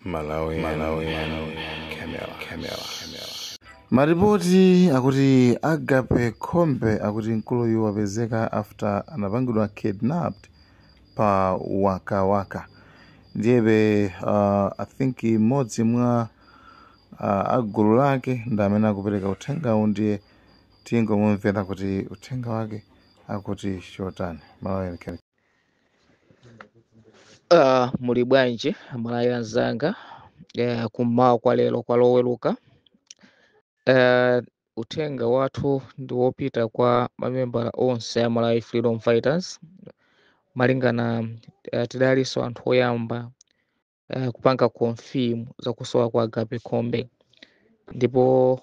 Malawi Camera. Maripoti akuti Agape Khombe akuti mkuluyu wapezeka after anapangidwa kidnapped pa Waka. Ndiye I think imodzi mwa agulu lake ndamene akupereka uthengawu, ndiye tingomumvera kuti uthenga wake akuti chotani. Malawi Camera. Muli bwanji Malawi anzanga, kummawa kwa lero kwa Loweruka. Uthenga wathu ndi wopita kwa mamembala onse a Malawi Freedom Fighters malingana tidaliso anthu oyamba kupanga confirm za kusowa kwa Agape Khombe, ndipo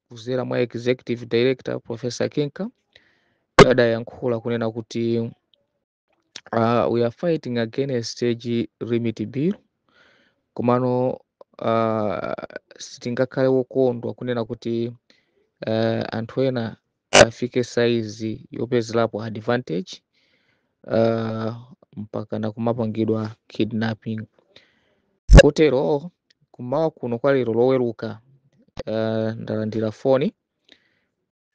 kuzera mwa Executive Director Professor Kinka adayankhula kunena kuti we are fighting against age limit bill, komano sitingakhale wokondwa kunena kuti anthu ena afike saizi yopezerapo advantage mpaka na kumapangidwa kidnapping. Kotero kumawa kuno kwa lero Loweruka ndalandira foni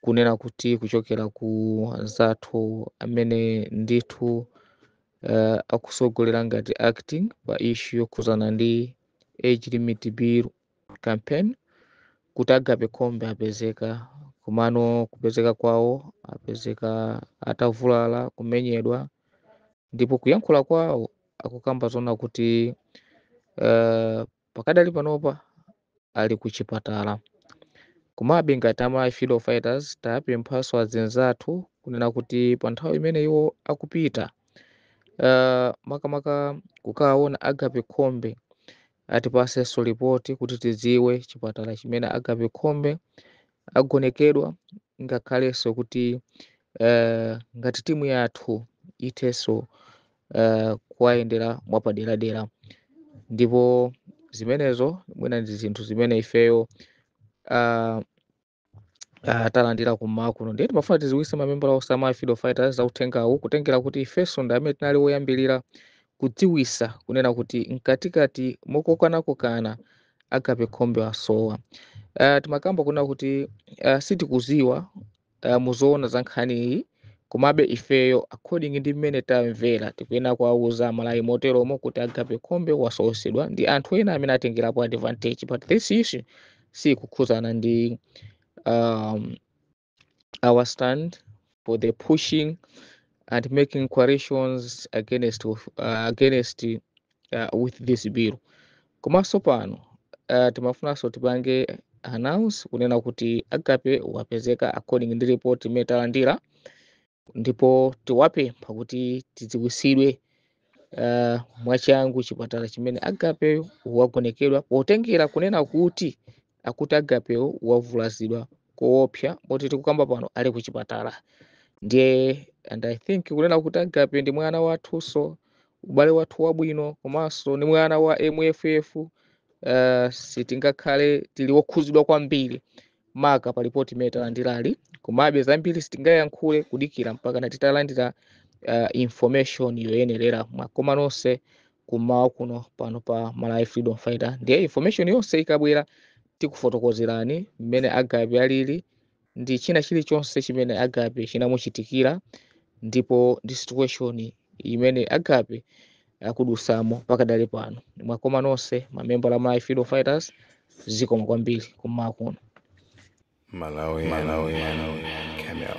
kunena kuti kuchokera ku anzathu amene ndithu akusogolera ngati acting pa issue yokhuzana ndi age limit bill campaign, kuti Agape Khombe apezeka, komano kupezeka kwawo apezeka atavulala, kumenyedwa, ndipo kuyankhula kwawo akukamba zona kuti pakadali panopa ali kuchipatala. Komabe ngati ama Freedom Fighters tapemphanso azinzathu kunena kuti pa nthawi imene iwo akupita makamaka kukaona Agape Khombe atipasenso ripoti kuti tidziwe chipatala chimene Agape Khombe agonekedwa, ngakhalenso kuti ngati timu yathu itenso kuwayendera mwapaderadera. Ndipo zimenezo mwina ndi zinthu zimene ifeyo talandira kummawa kuno. Ndiye timafuna tiziwise mamembala onse a Freedom Fighters za uthengawu, kutengera kuti ifenso ndi amene tinali woyambirira kudziwisa kunena kuti mkatikati mokokanakokana Agape Khombe wasowa. Timakamba kunena kuti sitikuziwa muzoona za nkhani iyi, komabe ifeyo according ndi mmene tamvera tikuyena kuwauza Malawi moteromo kuti Agape Khombe wasowesedwa ndi anthu ena amene atengerapo advantage, but this issue sikukhuzana ndi our stand for the pushing and making coalitions against with this bill. Komanso pano timafunanso tipange announce kunena kuti Agape wapezeka according ndi report imene talandira, ndipo tiwapempha kuti tidziwisidwe mwachangu chipatala chimene Agape wagonekedwa, potengera kunena kuti akuti Agape wavulazidwa koopsa moti tikukamba pano ali kuchipatala. Ndiye and I think kunena kuti Agape ndi mwana wathunso, ubale wathu wabwino, komanso ndi mwana wa MFF, sitingakhale tili wokhuzidwa kwambiri maka pa report imene talandirali, komabe zambiri sitingayankhule kudikira mpaka na titalandira information yoyenerera makoma nonse kummawa kuno pano pa Malawi Freedom Fighter. Ndiye information yonse ikabwera tikufotokozerani mmene Agape alili ndi china chilichonse chimene Agape chinamuchitikira, ndipo ndi situation imene Agape akudusamo pakadali pano. Mwakoma nonse mamembala ma Freedom Fighters, zikomo kwambiri kummawa kuno. Malawi Camera.